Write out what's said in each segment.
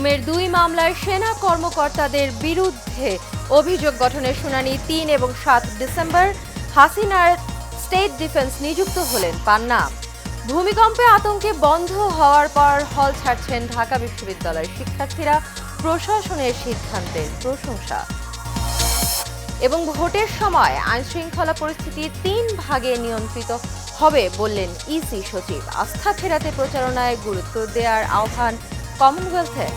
গুমের 2 মামলায় সেনা কর্মকর্তাদের বিরুদ্ধে অভিযোগ গঠনের শুনানি 3 এবং 7 ডিসেম্বর। হাসিনার স্টেট ডিফেন্স নিযুক্ত হলেন পান্না। ভূমিকম্পে আতঙ্কে বন্ধ হওয়ার পর হল ছাড়ছেন ঢাকা বিশ্ববিদ্যালয়ের শিক্ষার্থীরা। প্রশাসনের সিদ্ধান্তের প্রশংসা। এবং ভোটের সময় আইনশৃঙ্খলা পরিস্থিতি 3 ভাগে নিয়ন্ত্রিত হবে বললেন ইসি সচিব। আস্থা ফেরাতে প্রচারণায় গুরুত্ব দেওয়ার আহ্বান কমনওয়েলথে।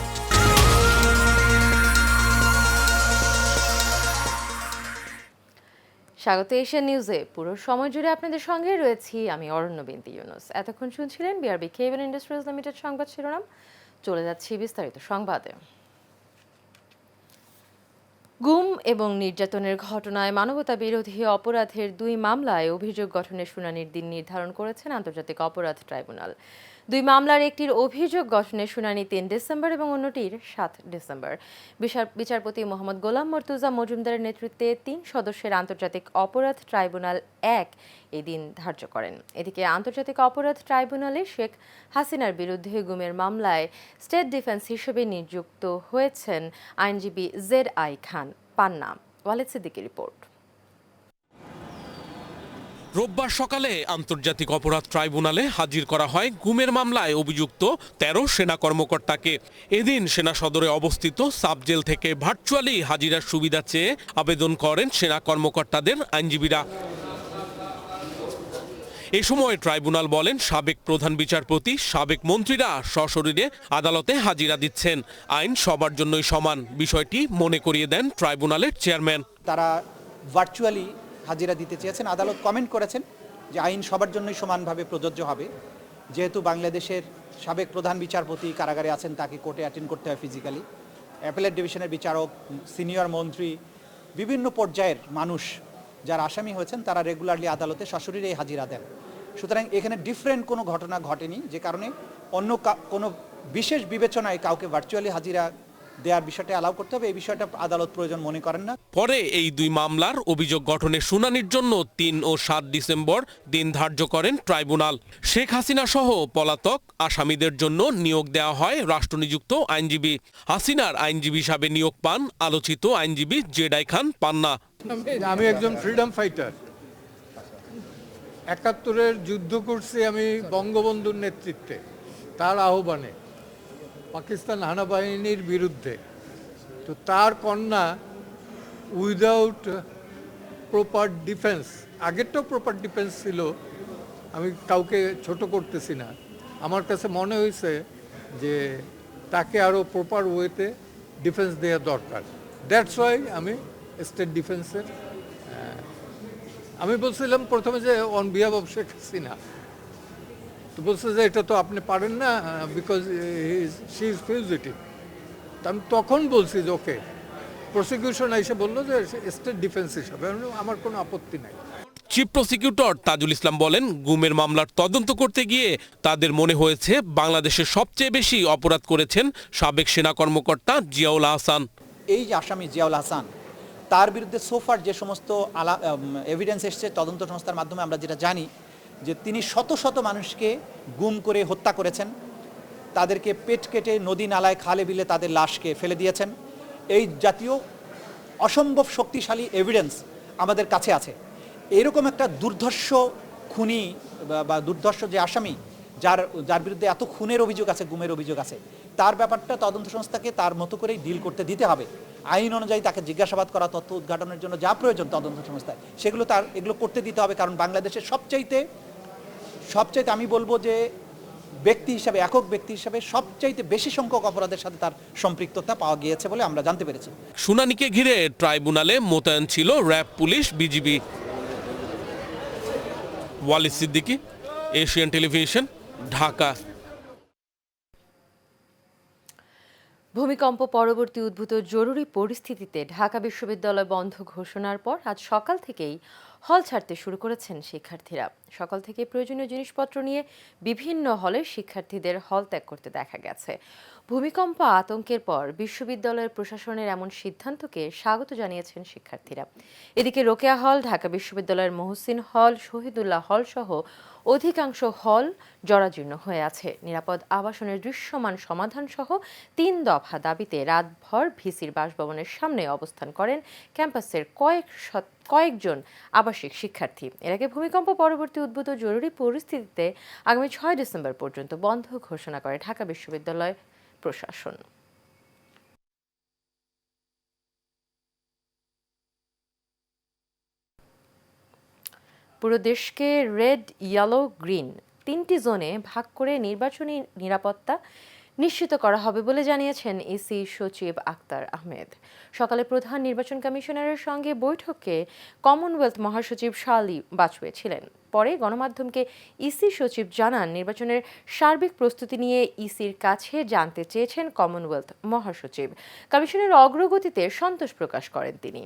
স্বাগত এশিয়ান নিউজে। পুরো সময় জুড়ে আপনাদের সঙ্গে রয়েছি আমি অরণ্য বিনতি ইউনুস। এতক্ষণ শুনছিলেন বিআরবি কেবল ইন্ডাস্ট্রিজ লিমিটেড সংবাদ শিরোনাম। চলে যাচ্ছি বিস্তারিত সংবাদে। গুম এবং নির্যাতনের ঘটনায় মানবতা বিরোধী অপরাধের 2 মামলায় অভিযোগ গঠনের শুনানির দিন নির্ধারণ করেছেন আন্তর্জাতিক অপরাধ ট্রাইব্যুনাল। 2 মামলার একটির অভিযোগ গঠনের শুনানি 3 ডিসেম্বর এবং অন্যটির 7 ডিসেম্বর। বিচারপতি মোহাম্মদ গোলাম মর্তুজা মজুমদারের নেতৃত্বে 3 সদস্যের আন্তর্জাতিক অপরাধ ট্রাইব্যুনাল 1 এই দিন ধার্য করেন। এদিকে আন্তর্জাতিক অপরাধ ট্রাইব্যুনালে শেখ হাসিনার বিরুদ্ধে গুমের মামলায় স্টেট ডিফেন্স হিসেবে নিযুক্ত হয়েছেন আইনজীবী জেড.আই. খান পান্না। ওয়ালেদ সিদ্দিকীর রিপোর্ট। রোববার সকালে আন্তর্জাতিক অপরাধ ট্রাইব্যুনালে হাজির করা হয় গুমের মামলায় অভিযুক্ত 13 সেনা কর্মকর্তাকে। এদিন সেনা সদরে অবস্থিত সাব জেল থেকে ভার্চুয়ালি হাজিরার সুবিধা চেয়ে আবেদন করেন সেনা কর্মকর্তাদের আইনজীবীরা। এ সময় ট্রাইব্যুনাল বলেন, সাবেক প্রধান বিচারপতি, সাবেক মন্ত্রীরা সশরীরে আদালতে হাজিরা দিচ্ছেন। আইন সবার জন্যই সমান, বিষয়টি মনে করিয়ে দেন ট্রাইব্যুনালের চেয়ারম্যান। তারা ভার্চুয়ালি হাজিরা দিতে চেয়েছেন। আদালত কমেন্ট করেছেন যে আইন সবার জন্যই সমানভাবে প্রযোজ্য হবে। যেহেতু বাংলাদেশের সাবেক প্রধান বিচারপতি কারাগারে আছেন, তাকে কোর্টে অ্যাটেন্ড করতে হয় ফিজিক্যালি। অ্যাপেলেট ডিভিশনের বিচারক, সিনিয়র মন্ত্রী, বিভিন্ন পর্যায়ের মানুষ যারা আসামি হয়েছেন তারা রেগুলারলি আদালতে সশরীরে হাজিরা দেন। সুতরাং এখানে ডিফারেন্ট কোনো ঘটনা ঘটেনি, যে কারণে অন্য কোনো বিশেষ বিবেচনায় কাউকে ভার্চুয়ালি হাজিরা দেওয়ার বিষয়টা অ্যালাউ করতে হবে, এই বিষয়টা আদালত প্রয়োজন মনে করেন না। পরে এই 2 মামলার অভিযোগ গঠনের শুনানির জন্য 3 ও 7 ডিসেম্বর দিন ধার্য করেন ট্রাইব্যুনাল। শেখ হাসিনা সহ পলাতক আসামিদের জন্য নিয়োগ দেওয়া হয় রাষ্ট্রনিযুক্ত আইনজীবী। হাসিনার আইনজীবী হিসাবে নিয়োগ পান আলোচিত আইনজীবী জেড.আই. খান পান্না। আমি একজন ফ্রিডম ফাইটার। 71-এর যুদ্ধ করছি আমি বঙ্গবন্ধুর নেতৃত্বে, তার আহ্বানে পাকিস্তান হানাবাহিনীর বিরুদ্ধে। তো তার কন্যা উইদাউট প্রপার ডিফেন্স, আগেরটাও প্রপার ডিফেন্স ছিল, আমি কাউকে ছোট করতেছি না, আমার কাছে মনে হয়েছে যে তাকে আরও প্রপার ওয়েতে ডিফেন্স দেওয়া দরকার। দ্যাটস ওয়াই আমি স্টেট ডিফেন্সের আমি বলছিলাম প্রথমে যে on behalf of Sheikh Hasina, তো বলছে যে এটা তো আপনি পারেন না বিকজ শি ইজ ফিউজিটিভ। তো আমি তখন বলছি যে ওকে, প্রসিকিউশন এসে বললো যে স্টেট ডিফেন্স হিসাবে আমার কোনো আপত্তি নাই। চিফ প্রসিকিউটর তাজুল ইসলাম বলেন, গুমের মামলার তদন্ত করতে গিয়ে তাদের মনে হয়েছে বাংলাদেশে সবচেয়ে বেশি অপরাধ করেছেন সাবেক সেনা কর্মকর্তা জিয়াউল আহসান। এই যে আসামি জিয়াউল হাসান, তার বিরুদ্ধে সোফার যে সমস্ত এভিডেন্স এসছে তদন্ত সংস্থার মাধ্যমে, আমরা যেটা জানি যে তিনি শত শত মানুষকে গুম করে হত্যা করেছেন, তাদেরকে পেট কেটে নদী নালায় খালে বিলে তাদের লাশকে ফেলে দিয়েছেন। এই জাতীয় অসম্ভব শক্তিশালী এভিডেন্স আমাদের কাছে আছে। এরকম একটা দুর্ধর্ষ খুনি বা দুর্ধর্ষ যে আসামি, যার বিরুদ্ধে এত খুনের অভিযোগ আছে, গুমের অভিযোগ আছে, তার ব্যাপারটা তদন্ত সংস্থাকে তার মতো করেই ডিল করতে দিতে হবে। আইন অনুযায়ী তাকে জিজ্ঞাসাবাদ করা, তথ্য উদ্ঘাটনের জন্য যা প্রয়োজন তদন্ত সংস্থায়, সেগুলো এগুলো করতে দিতে হবে। কারণ বাংলাদেশের সবচাইতে আমি বলবো যে ব্যক্তি হিসাবে, একক ব্যক্তি হিসাবে সবচাইতে বেশি সংখ্যক অপরাধের সাথে তার সম্পৃক্ততা পাওয়া গিয়েছে বলে আমরা জানতে পেরেছি। শুনানিকে ঘিরে ট্রাইব্যুনালে মোতায়েন ছিল RAB, police, BGB. Waleed Siddiqui, Asian television, Dhaka. ভূমিকম্প পরবর্তী উদ্ভূত জরুরি পরিস্থিতিতে ঢাকা বিশ্ববিদ্যালয় বন্ধ ঘোষণার পর আজ সকাল থেকেই হল ছাড়তে শুরু করেছেন শিক্ষার্থীরা। সকাল থেকে প্রয়োজনীয় জিনিসপত্র নিয়ে বিভিন্ন হলে শিক্ষার্থীদের হল ত্যাগ করতে দেখা গেছে। ভূমিকম্প আতঙ্কের পর বিশ্ববিদ্যালয়ের প্রশাসনের এমন সিদ্ধান্তকে স্বাগত জানিয়েছেন শিক্ষার্থীরা। এদিকে রোকেয়া হল, ঢাকা বিশ্ববিদ্যালয়ের মহসিন হল, শহীদুল্লাহ হল সহ অধিকাংশ হল জরাজীর্ণ হয়ে আছে। নিরাপদ আবাসনের দৃশ্যমান সমাধান সহ 3 দফা দাবিতে রাতভর ভিসির বাসভবনের সামনে অবস্থান করেন ক্যাম্পাসের কয়েকজন আবাসিক শিক্ষার্থী। এর আগে ভূমিকম্প পরবর্তী উদ্ভূত জরুরি পরিস্থিতিতে আগামী 6 ডিসেম্বর পর্যন্ত বন্ধ ঘোষণা করে ঢাকা বিশ্ববিদ্যালয় প্রশাসন। পুরো দেশকে রেড, ইয়েলো, গ্রিন 3টি জোনে ভাগ করে নির্বাচনী নিরাপত্তা নিশ্চিত করা হবে বলে জানিয়েছেন ইসি সচিব আক্তার আহমেদ। সকালে প্রধান নির্বাচন কমিশনারের সঙ্গে বৈঠকে কমনওয়েলথ মহাসচিব শার্লি বাজপেয়ী ছিলেন। পরে গণমাধ্যমকে ইসি সচিব জানান, নির্বাচনের সার্বিক প্রস্তুতি নিয়ে ইসির কাছে জানতে চেয়েছেন কমনওয়েলথ মহাসচিব। কমিশনের অগ্রগতিতে সন্তোষ প্রকাশ করেন তিনি।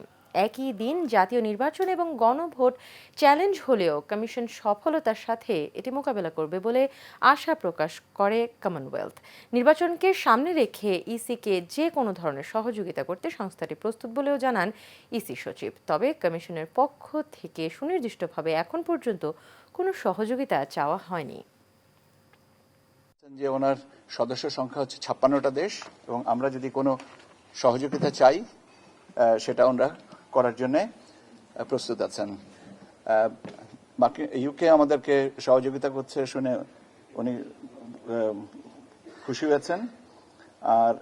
একই দিন জাতীয় নির্বাচন এবং গণভোট চ্যালেঞ্জ হলেও কমিশন সফলতার সাথে এটি মোকাবেলা করবে বলে আশা প্রকাশ করে কমনওয়েলথ। নির্বাচনকে সামনে রেখে ইসিকে যে কোনো ধরনের সহযোগিতা করতে সংস্থাটি প্রস্তুত বলেও জানান ইসি সচিব। তবে কমিশনের পক্ষ থেকে সুনির্দিষ্টভাবে এখন পর্যন্ত কোনো সহযোগিতা চাওয়া হয়নি। যে ওনার সদস্য সংখ্যা হচ্ছে 56টা দেশ, এবং আমরা যদি কোনো সহযোগিতা চাই সেটা ওনারা করার জন্য প্রস্তুত আছেন। ইউকে আমাদেরকে সহযোগিতা করছে শুনে উনি খুশি হয়েছেন। আর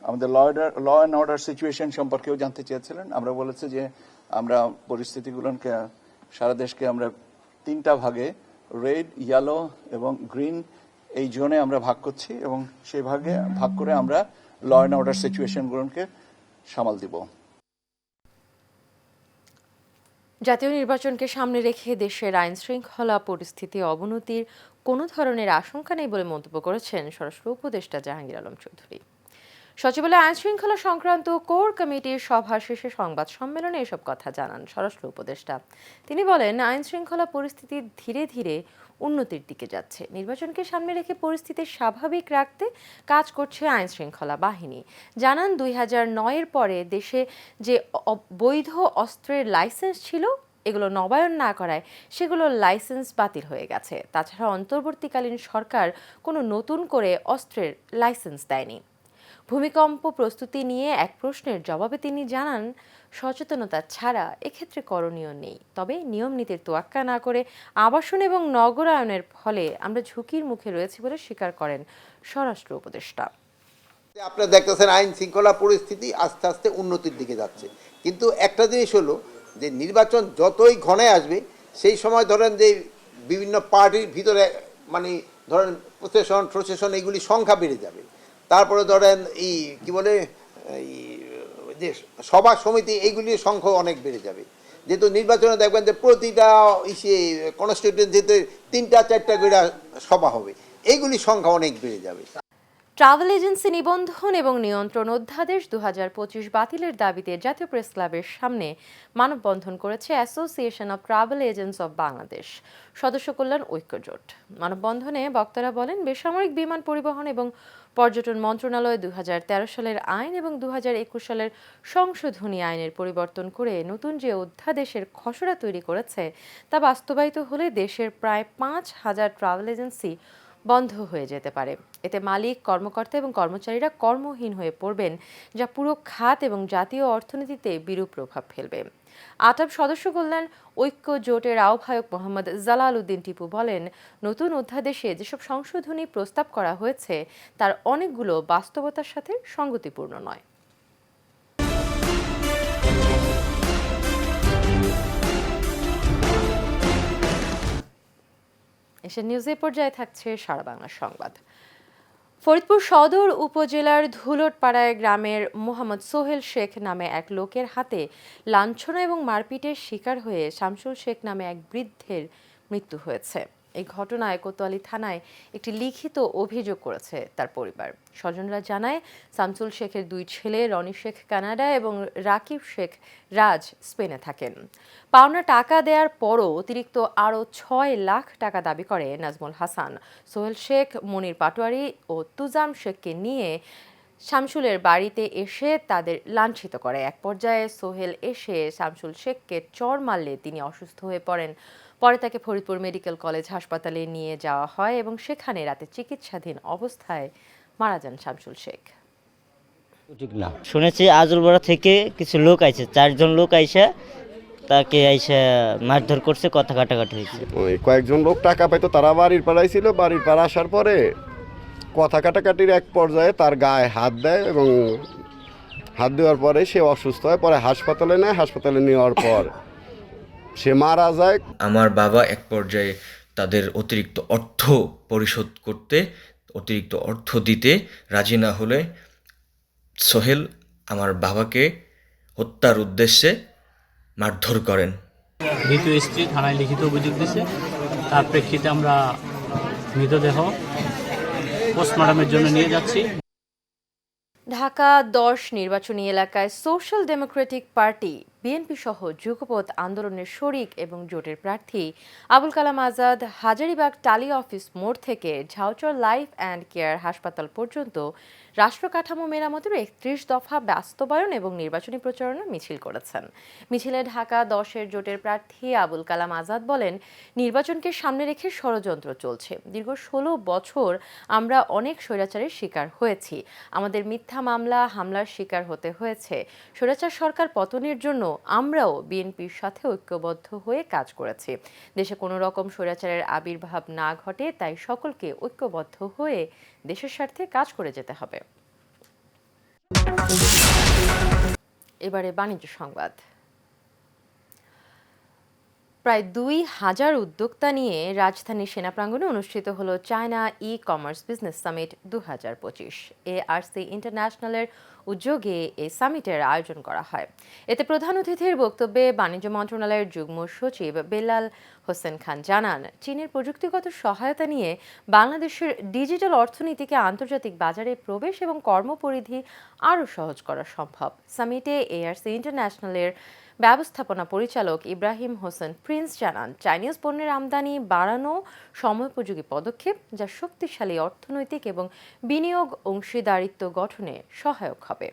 আমাদের ল অ্যান্ড অর্ডার সিচুয়েশন সম্পর্কেও জানতে চেয়েছিলেন। আমরা বলেছি যে আমরা পরিস্থিতিগুলোকে সারা দেশকে আমরা 3টা ভাগে, রেড, ইয়েলো এবং গ্রিন, এই জোনে আমরা ভাগ করছি, এবং সেই ভাগে ভাগ করে আমরা ল অ্যান্ড অর্ডার সিচুয়েশনগুলোকে সামাল দিব। জাতীয় নির্বাচনকে সামনে রেখে দেশের আইন শৃঙ্খলা পরিস্থিতি অবনতির কোনো ধরনের আশঙ্কা নেই বলে মন্তব্য করেছেন স্বরাষ্ট্র উপদেষ্টা জাহাঙ্গীর আলম চৌধুরী। সচিবালয়ে আইন শৃঙ্খলা সংক্রান্ত কোর কমিটির সভা শেষে সংবাদ সম্মেলনে এসব কথা জানান স্বরাষ্ট্র উপদেষ্টা। তিনি বলেন, আইন শৃঙ্খলা পরিস্থিতি ধীরে ধীরে উন্নতির দিকে যাচ্ছে। নির্বাচনকে সামনে রেখে পরিস্থিতি স্বাভাবিক রাখতে কাজ করছে আইন শৃঙ্খলা বাহিনী। জানান, 2009-এর পরে দেশে যে বৈধ অস্ত্রের লাইসেন্স ছিল, এগুলো নবায়ন না করায় সেগুলোর লাইসেন্স বাতিল হয়ে গেছে। তাছাড়া অন্তর্বর্তীকালীন সরকার কোনো নতুন করে অস্ত্রের লাইসেন্স দেয়নি। ভূমিকম্প প্রস্তুতি নিয়ে এক প্রশ্নের জবাবে তিনি জানান, সচেতনতা ছাড়া এক্ষেত্রে করণীয় নেই। তবে নিয়ম নীতির তোয়াক্কা না করে আবাসন এবং নগরায়নের ফলে আমরা ঝুঁকির মুখে রয়েছি বলে স্বীকার করেন স্বরাষ্ট্র উপদেষ্টা। আপনারা দেখতেছেন আইন শৃঙ্খলা পরিস্থিতি আস্তে আস্তে উন্নতির দিকে যাচ্ছে, কিন্তু একটা জিনিস হলো যে নির্বাচন যতই ঘনে আসবে, সেই সময় ধরেন যে বিভিন্ন পার্টির ভিতরে মানে ধরেন প্রশাসন এগুলি সংখ্যা বেড়ে যাবে। তারপরে ধরেন এই কি বলে এই যে সভা সমিতি, এইগুলির সংখ্যা অনেক বেড়ে যাবে। যেহেতু নির্বাচনে দেখবেন যে প্রতিটা কনস্টিটিউয়েন্সিতে 3টা-4টা করে সভা হবে, এইগুলির সংখ্যা অনেক বেড়ে যাবে। ট্রাভেল এজেন্সি নিবন্ধন এবং নিয়ন্ত্রণ অধ্যাদেশ 2025 বাতিলের দাবিতে জাতীয় প্রেস ক্লাবের সামনে মানববন্ধন করেছে association of travel agents of Bangladesh সদস্য কল্যাণ ঐক্যজোট। মানববন্ধনে বক্তারা বলেন, বেসামরিক বিমান পরিবহন এবং পর্যটন মন্ত্রণালয় 2013 সালের আইন এবং 2021 সালের সংশোধনী আইনের পরিবর্তন করে নতুন যে অধ্যাদেশের খসড়া তৈরি করেছে তা বাস্তবায়িত হলে দেশের প্রায় 5,000 ট্রাভেল এজেন্সি বন্ধ হয়ে যেতে পারে। এতে মালিক, কর্মকর্তা এবং কর্মচারীরা কর্মহীন হয়ে পড়বেন, যা পুরো খাত এবং জাতীয় অর্থনীতিতে বিরূপ প্রভাব ফেলবে। আটাব সদস্য কল্যাণ ঐক্য জোটের আহ্বায়ক মোহাম্মদ জালাল উদ্দিন টিপু বলেন, নতুন অধ্যাদেশে যেসব সংশোধনী প্রস্তাব করা হয়েছে তার অনেকগুলো বাস্তবতার সাথে সঙ্গতিপূর্ণ নয়। এশিয়ান নিউজে পর্যায়ে থাকছে সারা বাংলা সংবাদ। ফরিদপুর সদর উপজেলার ধুলটপাড়ায় গ্রামের মোহাম্মদ সোহেল শেখ নামে এক লোকের হাতে লাঞ্ছনা এবং মারপিটের শিকার হয়ে শামসুল শেখ নামে এক বৃদ্ধের মৃত্যু হয়েছে। এই ঘটনায় কোতোয়ালি থানায় একটি লিখিত অভিযোগ করেছে তার পরিবার। স্বজনরা জানায়, শামসুল শেখের 2 ছেলে রনি শেখ কানাডা এবং রাকিব শেখ রাজ স্পেনে থাকেন। পাওনা টাকা দেওয়ার পরও অতিরিক্ত আরও 6 লাখ টাকা দাবি করে নাজমুল হাসান। সোহেল শেখ, মনির পাটোয়ারি ও তুজাম শেখকে নিয়ে শামসুলের বাড়িতে এসে তাদের লাঞ্ছিত করে। এক পর্যায়ে সোহেল এসে শামসুল শেখকে চড় মারলে তিনি অসুস্থ হয়ে পড়েন। পরে তাকে ফরিদপুর মেডিকেল কলেজ হাসপাতালে নিয়ে যাওয়া হয় এবং সেখানে রাতে চিকিৎসাধীন অবস্থায় মারা যান শামসুল শেখ। না, শুনেছি আজলপাড়া থেকে কিছু লোক আইছে, 4 জন লোক আইসা তাকে আইসা মারধর করছে, কথা কাটাকাটি হয়েছে। ওই কয়েকজন লোক টাকা পাইতো, তারা বাড়ির পাড়ায় ছিল। বাড়ির পাড়া আসার পরে কথা কাটাকাটির এক পর্যায়ে তার গায়ে হাত দেয় এবং হাত দেওয়ার পরে সে অসুস্থ হয়। পরে হাসপাতালে নেয়, হাসপাতালে নেওয়ার পর সে মারা যায়। আমার বাবা এক পর্যায়ে তাদের অতিরিক্ত অর্থ পরিশোধ করতে, অতিরিক্ত অর্থ দিতে রাজি না হলে সোহেল আমার বাবাকে হত্যার উদ্দেশ্যে মারধর করেন। দ্বিতীয় স্ত্রী থানায় লিখিত অভিযোগ দিয়েছে, তার প্রেক্ষিতে আমরা মৃতদেহ পোস্টমর্টমের জন্য নিয়ে যাচ্ছি। ঢাকা 10 নির্বাচনী এলাকায় সোশ্যাল ডেমোক্রেটিক পার্টি বিএনপি সহ যুগপৎ আন্দোলনের শরিক এবং জোটের প্রার্থী আবুল কালাম আজাদ হাজারীবাগ টালি অফিস মোড় থেকে ঝাউচর লাইফ অ্যান্ড কেয়ার হাসপাতাল পর্যন্ত রাষ্ট্র কাঠামো মেরামতের 31 দফা বাস্তবায়ন এবং নির্বাচনী প্রচারণা মিছিল করেছেন। মিছিলে ঢাকা 10-এর জোটের প্রার্থী আবুল কালাম আজাদ বলেন, নির্বাচনকে সামনে রেখে ষড়যন্ত্র চলছে। দীর্ঘ 16 বছর আমরা অনেক স্বৈরাচারের শিকার হয়েছি। আমাদের মিথ্যা মামলা হামলার শিকার হতে হয়েছে। স্বৈরাচার সরকার পতনের জন্য আমরাও বিএনপির সাথে ঐক্যবদ্ধ হয়ে কাজ করেছি। দেশে কোনো রকম স্বৈরাচারের আবির্ভাব না ঘটে, তাই সকলকে ঐক্যবদ্ধ হয়ে দেশের স্বার্থে কাজ করে যেতে হবে। এবারে বাণিজ্য সংবাদ। প্রায় 2000 উদ্যোক্তা নিয়ে রাজধানীর সেনাপ্রাঙ্গণে অনুষ্ঠিত হলো China e-commerce business summit 2025। ARC ইন্টারন্যাশনালের উদ্যোগে এই সামিটের আয়োজন করা হয়। এতে প্রধান অতিথির বক্তব্যে বাণিজ্য মন্ত্রণালয়ের যুগ্ম সচিব বেলাল হোসেন খান জানান, চীনের প্রযুক্তিগত সহায়তা নিয়ে বাংলাদেশের ডিজিটাল অর্থনীতিকে আন্তর্জাতিক বাজারে প্রবেশ এবং কর্মপরিধি আরও সহজ করা সম্ভব। সামিটে এআরসি ইন্টারন্যাশনালের ব্যবস্থাপনা পরিচালক ইব্রাহিম হোসেন প্রিন্স জানান, চাইনিজ পণ্যের আমদানি বাড়ানো সময়োপযোগী পদক্ষেপ, যা শক্তিশালী অর্থনৈতিক এবং বিনিয়োগ অংশীদারিত্ব গঠনে সহায়ক হবে।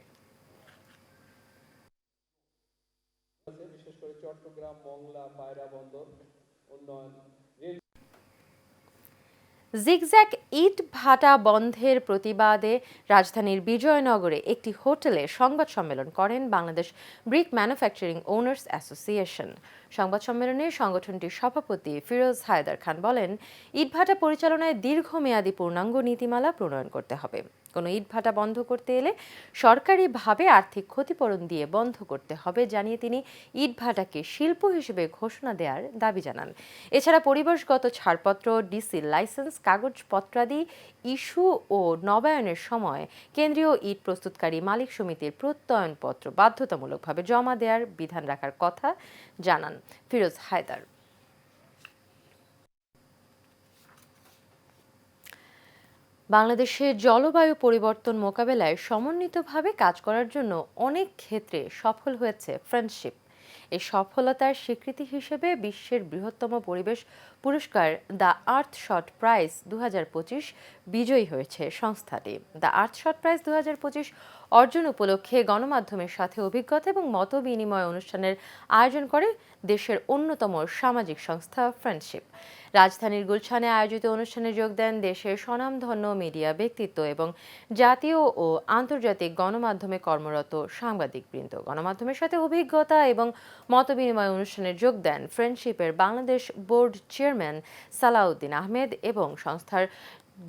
জিগজ্যাগ ইট ভাটা বন্ধের প্রতিবাদে রাজধানীর বিজয়নগরে একটি হোটেলে সংবাদ সম্মেলন করেন Bangladesh brick manufacturing owners association. সংবাদ সম্মেলনে সংগঠনটির সভাপতি ফিরোজ হায়দার খান বলেন, ইটভাটা পরিচালনায় দীর্ঘমেয়াদী পূর্ণাঙ্গ নীতিমালা প্রণয়ন করতে হবে। কোনো ইটভাটা বন্ধ করতে এলে সরকারিভাবে আর্থিক ক্ষতিপূরণ দিয়ে বন্ধ করতে হবে জানিয়ে তিনি ইটভাটাকে শিল্প হিসেবে ঘোষণা দেওয়ার দাবি জানান। এছাড়া পরিবেশগত ছাড়পত্র, ডিসি লাইসেন্স, কাগজপত্রাদি ইস্যু ও নবায়নের সময় কেন্দ্রীয় ইট প্রস্তুতকারী মালিক সমিতির প্রত্যয়নপত্র বাধ্যতামূলকভাবে জমা দেওয়ার বিধান রাখার কথা জানান ফিরোজ হায়দার। বাংলাদেশে জলবায়ু পরিবর্তন মোকাবেলায় সমন্বিতভাবে কাজ করার জন্য অনেক ক্ষেত্রে সফল হয়েছে ফ্রেন্ডশিপ। এই সফলতার স্বীকৃতি হিসেবে বিশ্বের বৃহত্তম পরিবেশ পুরস্কার দ্য আর্থশট প্রাইজ 2025 বিজয়ী হয়েছে সংস্থাটি। দ্য আর্থশট প্রাইজ 2025 অর্জন উপলক্ষে গণমাধ্যমের সাথে অভিজ্ঞতা এবং মত বিনিময় অনুষ্ঠানের আয়োজন করে দেশের অন্যতম সামাজিক সংস্থা ফ্রেন্ডশিপ। রাজধানীর গুলশানে আয়োজিত অনুষ্ঠানে যোগ দেন দেশের স্বনামধন্য মিডিয়া ব্যক্তিত্ব এবং জাতীয় ও আন্তর্জাতিক গণমাধ্যমে কর্মরত সাংবাদিকবৃন্দ। গণমাধ্যমের সাথে অভিজ্ঞতা এবং মতবিনিময় অনুষ্ঠানে যোগ দেন ফ্রেন্ডশিপের বাংলাদেশ বোর্ড চেয়ারম্যান সালাউদ্দিন আহমেদ এবং সংস্থার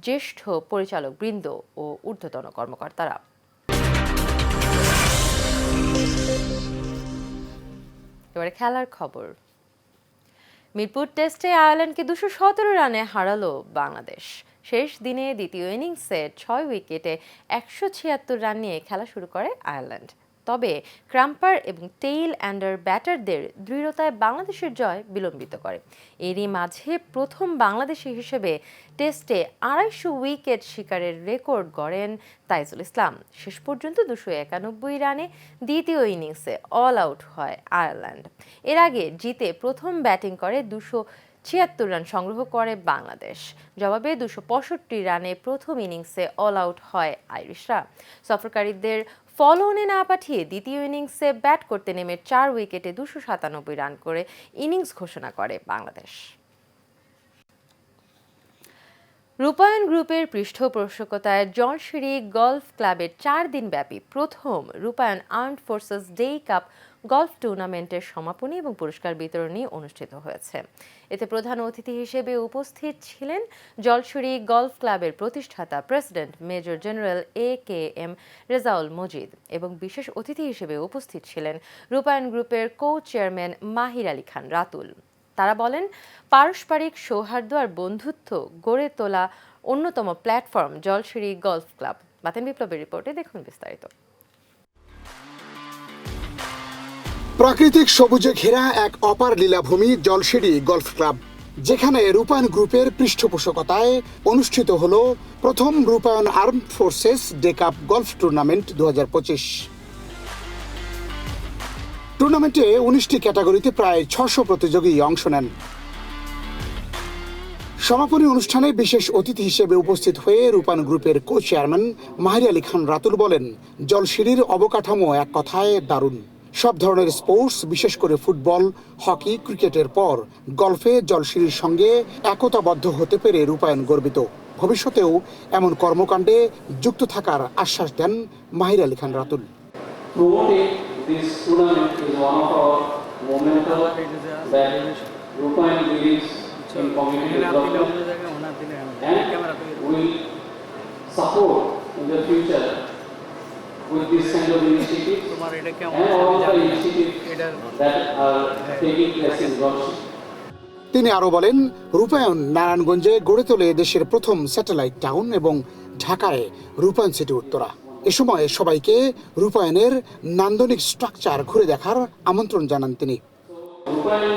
জ্যেষ্ঠ পরিচালকবৃন্দ ও ঊর্ধ্বতন কর্মকর্তারা। এবারে খেলার খবর। মিরপুর টেস্টে আয়ারল্যান্ডকে 217 রানে হারালো বাংলাদেশ। শেষ দিনে দ্বিতীয় ইনিংসে 6 উইকেটে 176 রান নিয়ে খেলা শুরু করে আয়ারল্যান্ড। তবে ক্রাম্পার এবং টেইল অ্যান্ডার ব্যাটারদের দৃঢ়তায় বাংলাদেশের জয় বিলম্বিত করে। এরই মাঝে প্রথম বাংলাদেশি হিসেবে টেস্টে 250 উইকেট শিকারের রেকর্ড গড়েন তাইজুল ইসলাম। শেষ পর্যন্ত 291 রানে দ্বিতীয় ইনিংসে অল আউট হয় আয়ারল্যান্ড। এর আগে জিতে প্রথম ব্যাটিং করে 276 রান সংগ্রহ করে বাংলাদেশ। জবাবে 265 রানে প্রথম ইনিংসে অল আউট হয় আইরিশরা। সফরকারীদের ফলোঅনে না পাঠিয়ে দ্বিতীয় ইনিংসে ব্যাট করতে নেমে 4 উইকেটে 297 রান করে ইনিংস ঘোষণা করে বাংলাদেশ। রূপায়ণ গ্রুপের পৃষ্ঠপোষকতায় জলশিরি গলফ ক্লাবের 4 দিনব্যাপী প্রথম রূপায়ণ armed forces day cup golf টুর্নামেন্টের সমাপনী এবং পুরস্কার বিতরণী অনুষ্ঠিত হয়েছে। এতে প্রধান অতিথি হিসেবে উপস্থিত ছিলেন জলশিরি গলফ ক্লাবের প্রতিষ্ঠাতা president major general AKM Rezaul Majid এবং বিশেষ অতিথি হিসেবে উপস্থিত ছিলেন রূপায়ণ গ্রুপের কো চেয়ারম্যান মাহির আলী খান রাতুল। তারা বলেন, পারস্পরিক সৌহার্দ্য আর বন্ধুত্ব গড়ে তোলা অন্যতম platform Jolshiri golf club. Baten বিপ্লবের রিপোর্টে দেখুন বিস্তারিত। প্রাকৃতিক সবুজে ঘেরা এক অপার লীলাভূমি জলশিরি গলফ ক্লাব, যেখানে রূপায়ণ গ্রুপের পৃষ্ঠপোষকতায় অনুষ্ঠিত হল প্রথম রূপায়ণ armed forces day cup golf tournament 2025। টুর্নামেন্টে 19টি ক্যাটাগরিতে প্রায় 600 প্রতিযোগী অংশ নেন। সমাপনী অনুষ্ঠানে বিশেষ অতিথি হিসেবে উপস্থিত হয়ে রূপায়ণ গ্রুপের কো চেয়ারম্যান মাহির আলী খান রাতুল বলেন, জলশিরির অবকাঠামো এক কথায় দারুণ। সব ধরনের স্পোর্টস, বিশেষ করে ফুটবল, হকি, ক্রিকেটের পর গলফে জলশিরির সঙ্গে একতাবদ্ধ হতে পেরে রূপায়ণ গর্বিত। ভবিষ্যতেও এমন কর্মকাণ্ডে যুক্ত থাকার আশ্বাস দেন মাহির Ali Khan Ratul. This tournament is one of our momentum that Rupine believes in community development and will support in the future with this kind of initiative and all the initiatives that are taking place in Golshiri. তিনি আরো বলেন, রূপায়ণ নারায়ণগঞ্জে গড়ে তোলে দেশের প্রথম satellite town এবং ঢাকায় রূপায়ণ সিটি উত্তরা। এ সময় সবাইকে রূপায়ণের নান্দনিক স্ট্রাকচার ঘুরে দেখার আমন্ত্রণ জানান তিনি। Rupine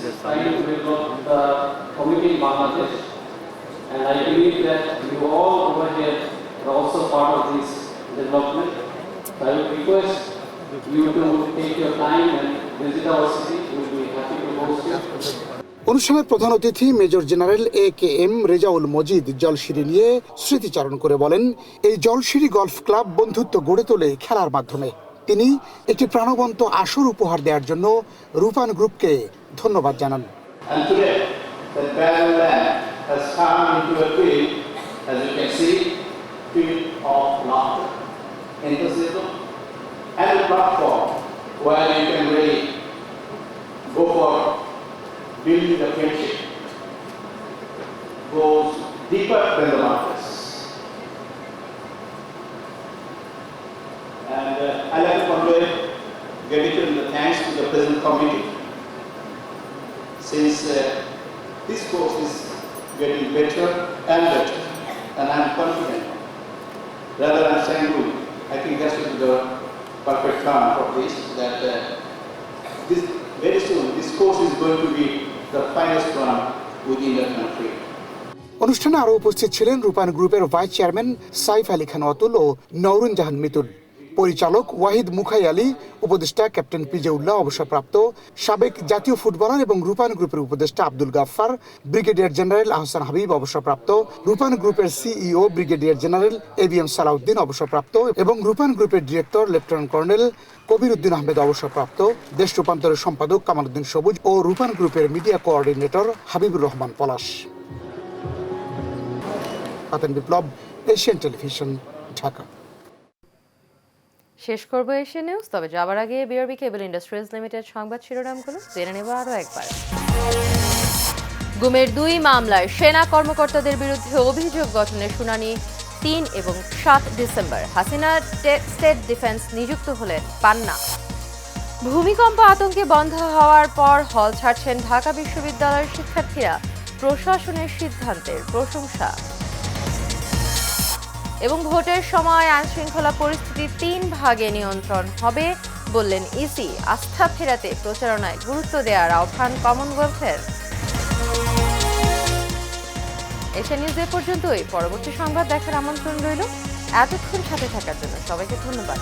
is trying to develop the community in Bangladesh, and I believe that you all over here are also part of this development. So I would request you to take your time and visit our city. We will be happy to host you. অনুষ্ঠানের প্রধান অতিথি major general AKM Rezaul Majid Jolshiri নিয়ে স্মৃতিচারণ করে বলেন, এই Jolshiri golf club বন্ধুত্ব গড়ে তোলে খেলার মাধ্যমে। তিনি একটি প্রাণবন্ত আসর উপহার দেওয়ার জন্য রূপায়ণ গ্রুপকে ধন্যবাদ জানান। And today, the barren land has come into a field, as you can see, field of laughter, enthusiasm, and a platform where you can really go for building the friendship, goes deeper than the mountains. And I'd like to convey gratitude and thanks to the present committee, since this course is getting better and better, and I'm confident, rather than sanguine, I think that's the perfect term for this, that this very soon this course is going to be the finest one within the country. অনুষ্ঠানে আরো উপস্থিত ছিলেন রূপায়ণ গ্রুপের vice chairman Saif Ali Khan Atul ও নওরুন জাহান মিতুল, পরিচালক ওয়াহিদ মুখাই আলী, উপদেষ্টা captain PJ উল্লাহ অবসরপ্রাপ্ত, সাবেক জাতীয় ফুটবলার এবং রূপায়ণ গ্রুপের উপদেষ্টা আব্দুল গাফফার, ব্রিগেডিয়ার জেনারেল আহসান হাবিব অবসরপ্রাপ্ত, রূপায়ণ গ্রুপের CEO brigadier general ABM Salauddin অবসরপ্রাপ্ত এবং রূপায়ণ গ্রুপের director lieutenant colonel Kabir Uddin Ahmed অবসরপ্রাপ্ত, দেশ রূপান্তরের সম্পাদক কামাল উদ্দিন সবুজ ও রূপায়ণ গ্রুপের মিডিয়া কোঅর্ডিনেটর হাবিবুর রহমান পলাশ। বাতেন বিপ্লব, এশিয়ান টেলিভিশন, ঢাকা। শেষ করবো এশিয়ান নিউজ, তবে যাবার আগে BRB কেবল ইন্ডাস্ট্রিজ লিমিটেড সংবাদ শিরোনামগুলো জেনে নেব আরও একবার। গুমের 2 মামলায় সেনা কর্মকর্তাদের বিরুদ্ধে অভিযোগ গঠনের শুনানি 3 এবং 7 ডিসেম্বর। হাসিনা স্টেট ডিফেন্স নিযুক্ত হলেন পান্না। ভূমিকম্প আতঙ্কে বন্ধ হওয়ার পর হল ছাড়ছেন ঢাকা বিশ্ববিদ্যালয়ের শিক্ষার্থীরা, প্রশাসনের সিদ্ধান্তের প্রশংসা। এবং ভোটের সময় আইনশৃঙ্খলা পরিস্থিতি 3 ভাগে নিয়ন্ত্রণ হবে বললেন ইসি। আস্থা ফেরাতে প্রচারণায় গুরুত্ব দেওয়ার আহ্বান কমনওয়েলথের। এশিয়া নিউজ এ পর্যন্তই। পরবর্তী সংবাদ দেখার আমন্ত্রণ রইল। এতক্ষণ সাথে থাকার জন্য সবাইকে ধন্যবাদ।